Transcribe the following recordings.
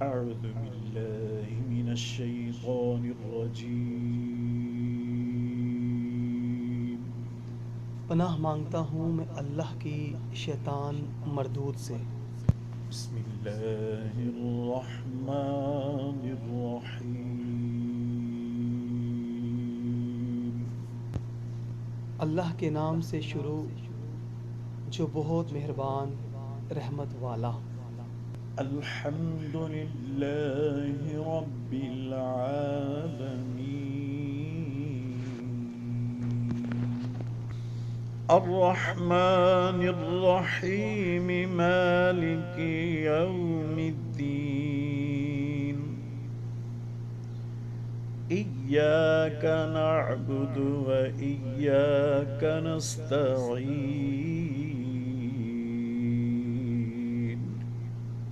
أعوذ بالله من الشيطان الرجيم पनाह मांगता हूँ मैं अल्लाह की शैतान मरदूद से। بسم الله الرحمن الرحيم अल्लाह के नाम से शुरू जो बहुत मेहरबान रहमत वाला। الحمد لله رب العالمين الرحمن الرحيم مالك يوم الدين إياك نعبد وإياك نستعين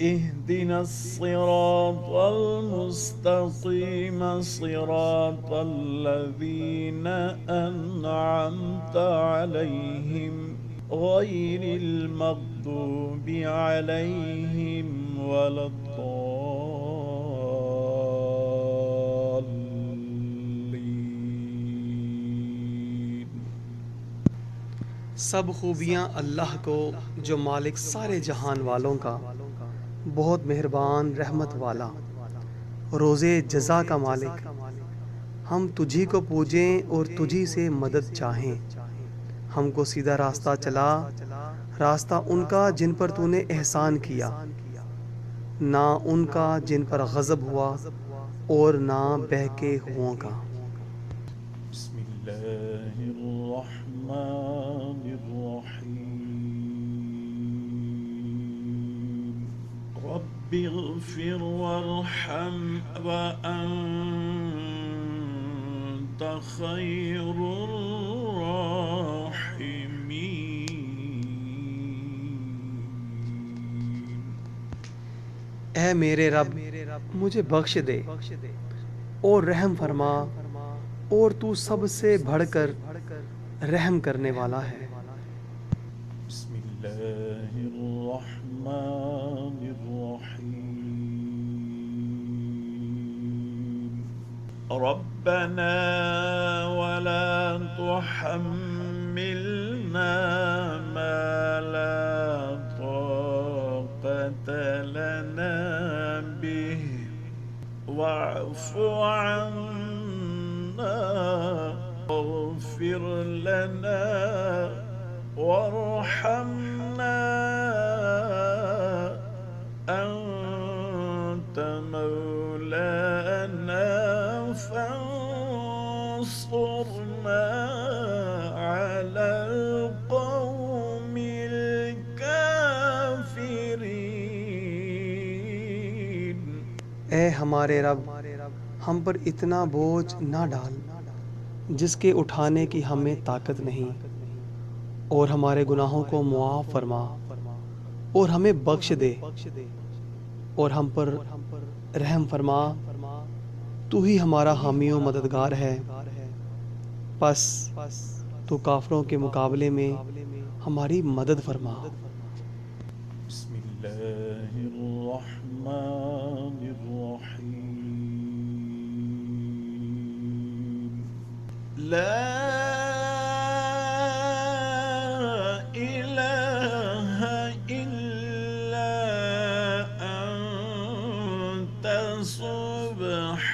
اهدنا الصراط المستقيم صراط الذين أنعمت عليهم غير المغضوب عليهم ولا الضالين सब खूबियाँ अल्लाह को जो मालिक सारे जहान वालों का, बहुत मेहरबान रहमत वाला, रोज़े जज़ा का मालिक। हम तुझी को पूजें और तुझी से मदद चाहें। हमको सीधा रास्ता चला, रास्ता उनका जिन पर तूने एहसान किया, ना उनका जिन पर गज़ब हुआ और ना बहके हुओं का। بسم الله الرحمن الرحيم رب اغفر وارحم وأنت خير الراحمين ए मेरे रब, मुझे बख्श दे और रहम फरमा, और तू सबसे बढ़कर रहम करने वाला है। بسم الله الرحمن الرحيم ربنا ولا تحملنا ما لا طاقة لنا به واعف عنا واغفر لنا وارحمنا أنت مولانا فانصرنا على القوم الكافرين ए हमारे रब, हम पर इतना बोझ ना डाल जिसके उठाने की हमें ताकत नहीं, और हमारे गुनाहों को मुआफ़ फरमा और हमें बख्श दे, और हम पर रहम फरमा। तू ही हमारा हामी व मददगार है। बस तू काफरों के मुकाबले में हमारी मदद फरमा। بسم الله الرحمن الرحيم لا إله إلا أنت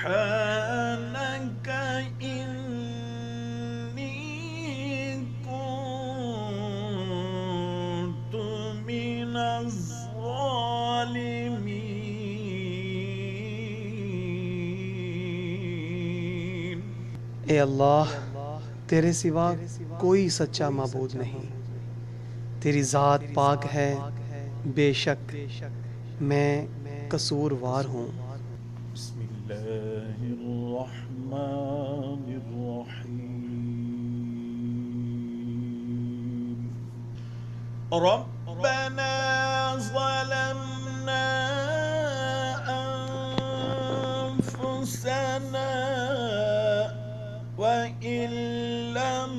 سبحانك إني كنت من الظالمين ए अल्लाह, तेरे सिवा कोई सच्चा माबूद नहीं। तेरी ज़ात पाक है, बेशक मैं कसूरवार हूँ। بسم الله الرحمن الرحيم ربنا ظلمنا أنفسنا وإن لم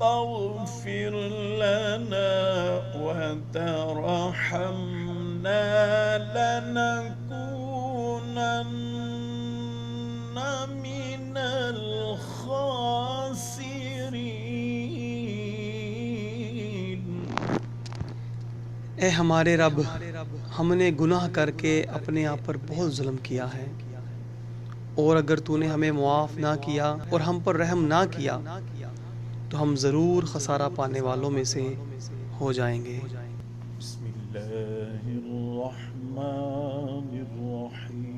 تغفر لنا وترحمنا لنكونن من الخاسرين. ए हमारे रब, हमने गुनाह करके अपने आप पर बहुत जुल्म किया है, और अगर तूने हमें मुआफ़ ना किया और हम पर रहम ना किया तो हम ज़रूर खसारा पाने वालों में से हो जाएंगे। बिस्मिल्लाहिर्रहमानिर्रहीम.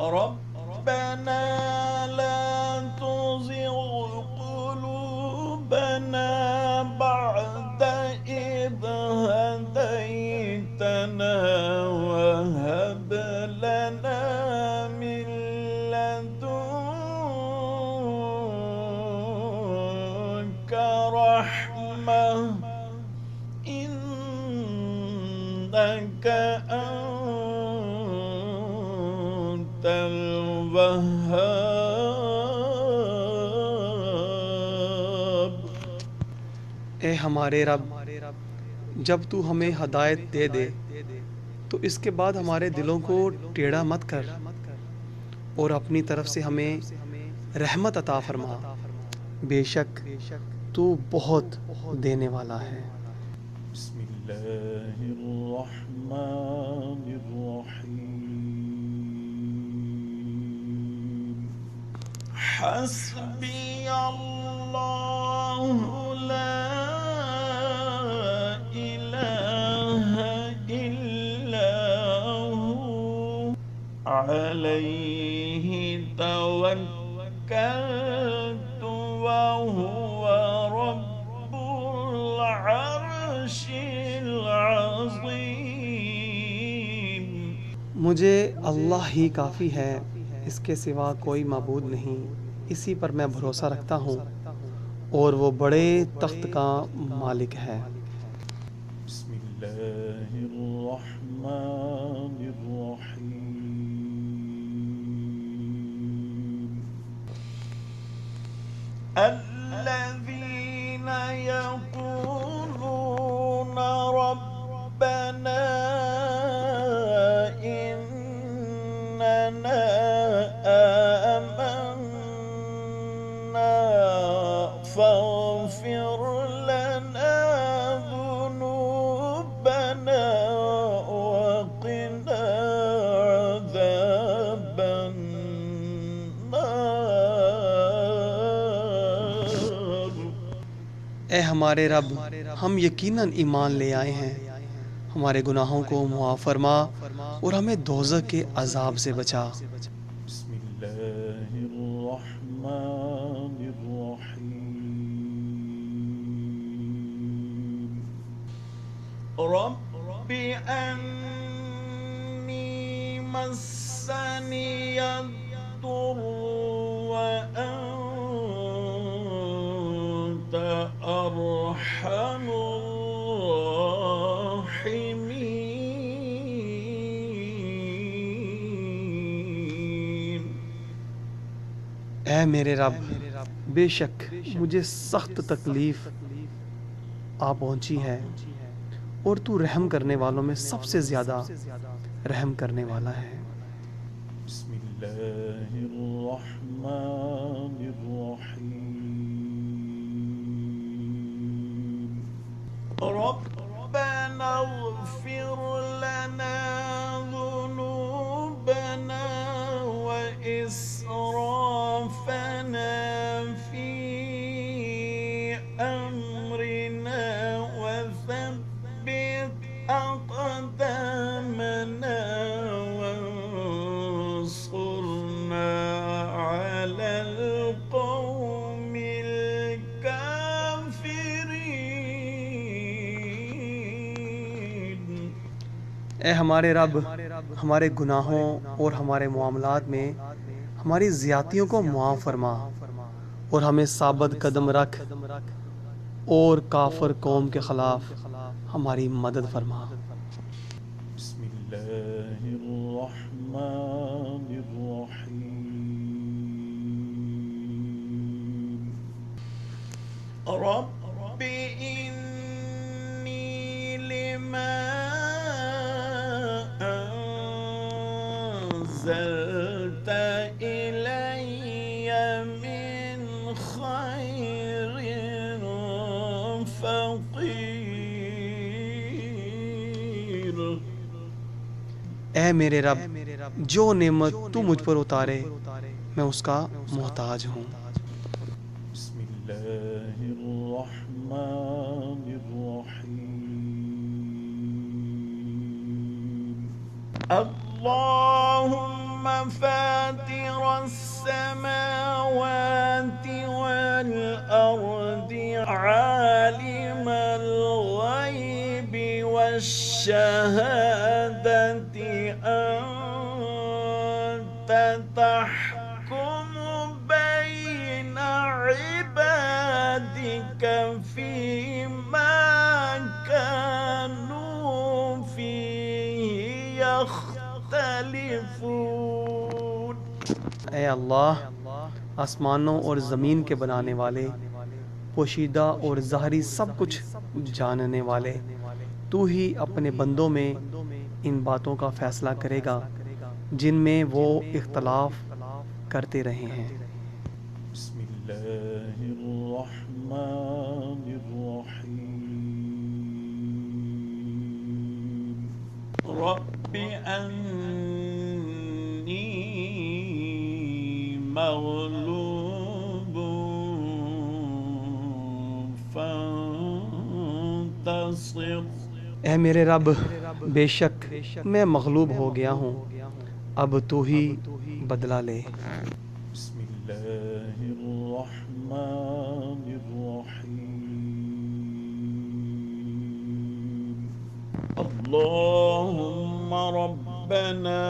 रब्बना ला तुज़िग़ क़ुलूबना बअद इज़ हदयतना वहब लना मिन लदुनका रहमह इन्नका अंतल वह्हाब. ए हमारे रब, जब तू हमें हदायत दे दे तो इसके बाद हमारे दिलों को टेढ़ा मत कर, और अपनी तरफ से हमें रहमत अता फरमा। बेशक तू बहुत देने वाला है। बिस्मिल्लाहिर्रहमानिर्रहीम. हस्बी अल्लाहु ला इलाहा इल्ला हु अलैहि तवक्कलतु व हुवा रब्बुल अर्शिल अज़ीम. मुझे अल्लाह ही काफ़ी है, इसके सिवा कोई माबूद नहीं। इसी पर मैं भरोसा रखता हूँ और वो बड़े तख्त का मालिक है। बिस्मिल्लाहिर्रहमानिर्रहीम. الذين يقولون ربنا إننا آمنا فاغفر لنا ذنوبنا وقنا عذاب النار. ए हमारे रब, हम यकीनन ईमान ले आए हैं। हमारे गुनाहों को मुआफ़ फरमा और हमें दोज़ख के अज़ाब से बचा। बिस्मिल्लाहिर्रहमानिर्रहीम. रब्बि अन्नी मस्सनियद्दुर्र व अंत अरहमुर राहिमीन. ए मेरे रब, बेशक मुझे सख्त तकलीफ़ आ पहुंची है और तू रहम करने वालों में सबसे ज़्यादा रहम करने वाला है। बिस्मिल्लाहिर्रहमानिर्रहीम. रब्बना इग़फिर लना ज़ुनूबना व इसराफना फी अम्रिना व थब्बित अक़दामना वंसुरना अलल क़ौमिल काफ़िरीन. ए हमारे रब, हमारे गुनाहों और हमारे मामलात में हमारी ज़्यादतियों को मुआफ़ फरमा और हमें साबित कदम रख और काफिर कौम के ख़िलाफ़ हमारी मदद फरमा। बिस्मिल्लाहिर्रहमानिर्रहीम. रब्बि इन्नी लिमा أنزلت إلي من خير فقير. ऐ मेरे रब, जो नेमत तू मुझ पर उतारे मैं उसका मोहताज हूँ। बिस्मिल्लाहिर्रहमानिर्रहीम. اللهم فاطر السماوات والأرض عالم الغيب والشهادة أنت تحكم بين عبادك فيما كانوا فيه يختلفون. ऐ अल्लाह, आसमानों और ज़मीन के बनाने वाले, पोशीदा और ज़ाहरी सब कुछ जानने वाले, तू ही अपने बंदों में इन बातों का फ़ैसला करेगा जिनमें वो इख्तलाफ करते रहे हैं। बिस्मिल्लाहिर्रहमानिर्रहीम. रब्बि अन्नी मग़लूबुन फंतसिर. ऐ मेरे रब, बेशक मैं मगलूब हो गया हूँ, अब तू ही बदला ले। बिस्मिल्लाहिर्रहमानिर्रहीम. अल्लाहुम्मा रब्बना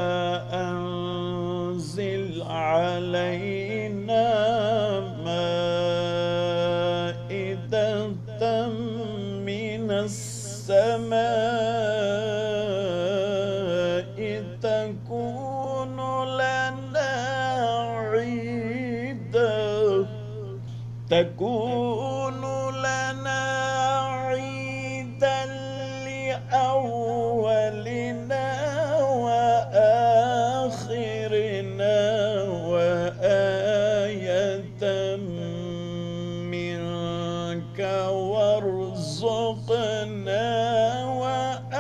अंज़िल अलैना माइदतम मिनस समाई तकूनु लना ईदा लिअव्वलिना व आखिरिना व आयतम मिनका वरज़ुक़ना व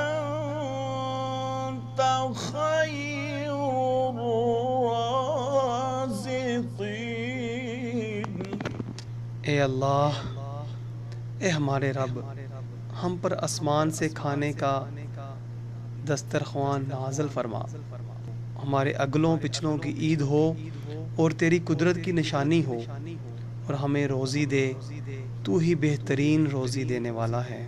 अंत खैरुर राज़िक़ीन. ए अल्लाह, ए हमारे रब, हम पर आसमान से खाने का दस्तरख्वान नाज़िल फरमा, हमारे अगलों पिछलों की ईद हो और तेरी कुदरत की निशानी हो, और हमें रोज़ी दे, तू ही बेहतरीन रोज़ी देने वाला है।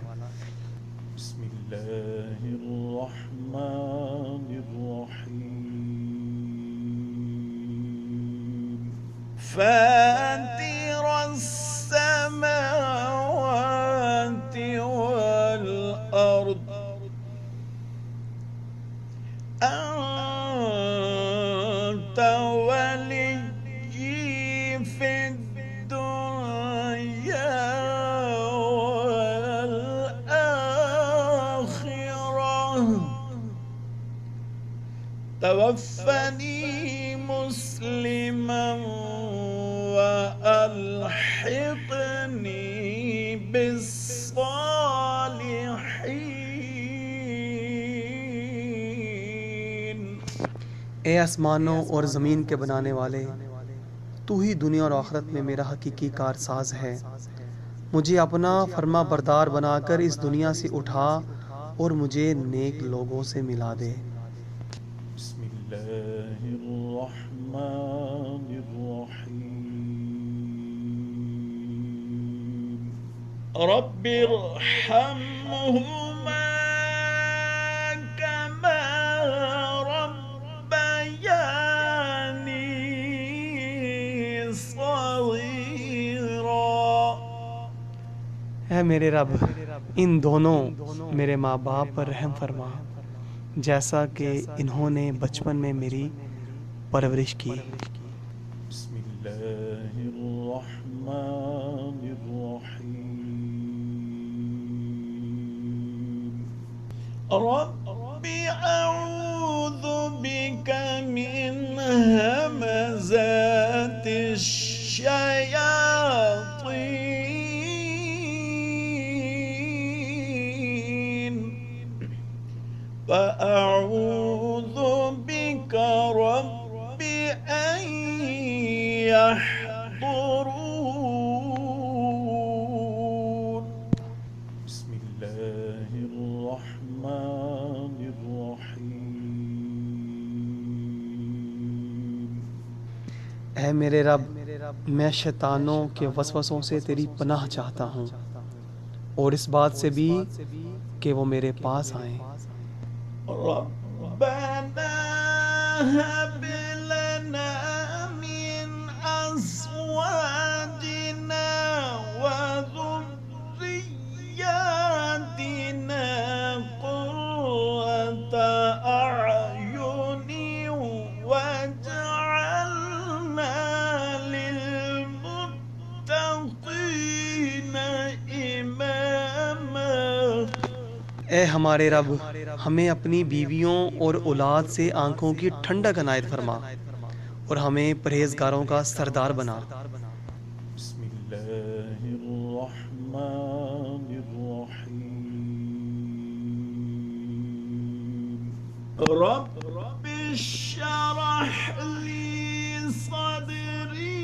बिस्मिल्लाहिर्रहमानिर्रहीम. फातिर السماوات والأرض أنت وليي في الدنيا والآخرة توفني مسلما وألحقني بالصالحين. ए आसमानों और ज़मीन के बनाने वाले, तू ही दुनिया और आखिरत में मेरा हकीकी कारसाज है। मुझे अपना फर्मा बरदार बनाकर इस दुनिया से उठा और मुझे नेक लोगों से मिला दे। बिस्मिल्लाहिर्रहमानिर्रहीम. रब्बिरहम्हुमा कमा रब्बयानी सगीरा. है मेरे रब, इन दोनों मेरे माँ बाप पर रहम फरमा, जैसा कि इन्होंने बचपन में मेरी परवरिश की। बिस्मिल्लाहिर्रहमानिर्रहीम. أعوذ بك من همزات الشياطين فأعوذ بك رب أن يحضرون بسم الله الرحمن الرحيم ऐ मेरे रब, मैं शैतानों के वसवसों से तेरी पनाह चाहता हूँ और इस बात से भी कि वो मेरे पास आएं। ربنا هب لنا من أزواجنا وذرياتنا قرة أعين واجعلنا للمتقين إماما। ऐ हमारे रब, हमें अपनी बीवियों और औलाद से आंखों की ठंडक अनायत फरमा और हमें परहेजगारों का सरदार बना। बिस्मिल्लाहिर्रहमानिर्रहीम रब्बि इश्रह ली सदरी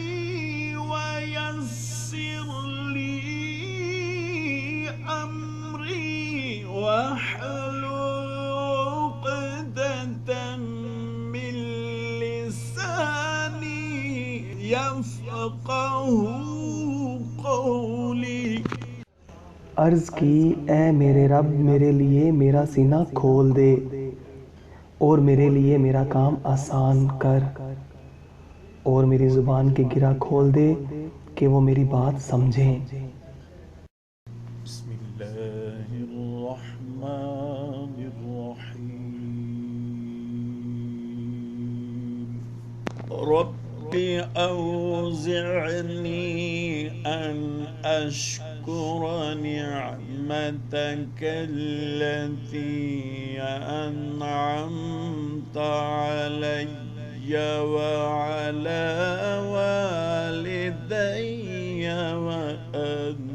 वयस्सिर ली अमरी واحلل عقدة من لساني يفقه قولي। अर्ज़ की, ऐ मेरे रब, मेरे लिए मेरा सीना खोल दे और मेरे लिए मेरा काम आसान कर और मेरी ज़ुबान की गिरा खोल दे कि वो मेरी बात समझें। ربي أوزعني أن أشكر نعمتك التي أنعمت علي وعلى والدي وأن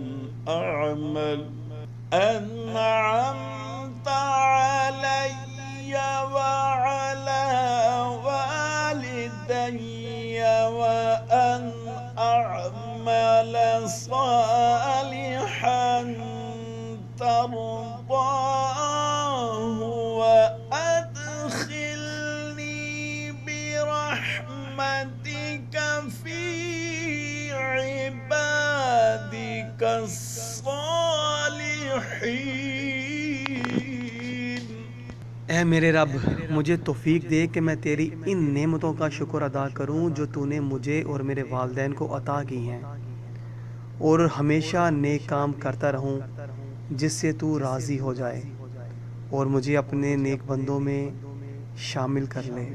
أنعمت علي وعلى والدي وأن أعمل صالحا ترضاه وأدخلني برحمتك في عبادك الصالحين। ऐ मेरे रब, मुझे तौफीक दे कि मैं तेरी इन नेमतों का शुक्र अदा करूं जो तूने मुझे और मेरे वालिदैन को अता की हैं और हमेशा नेक काम करता रहूं जिससे तू राज़ी हो जाए और मुझे अपने नेक बंदों में शामिल कर ले।